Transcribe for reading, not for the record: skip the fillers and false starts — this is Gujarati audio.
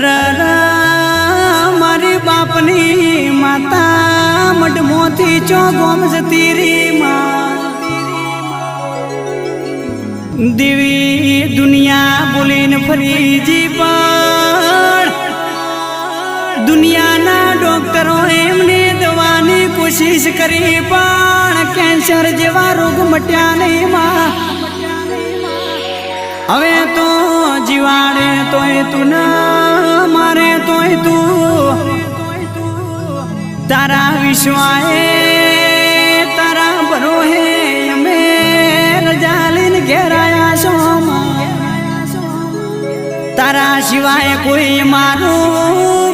અરે મારી બાપની માતા મઢમોથી ચો ગોમ જતી રી માં દેવી દુનિયા બોલીને ફરી જી પણ દુનિયાના ડોક્ટરો એમને દવાની કોશિશ કરી પણ કેન્સર જેવા રોગ મટ્યા નહીં માં હવે તો જીવાડે તોય તું ના મારે તોય તું તારા વિશ્વાએ તારા ભરોહે અમે રજા લઈને ઘેરાયા છો તારા સિવાય કોઈ મારું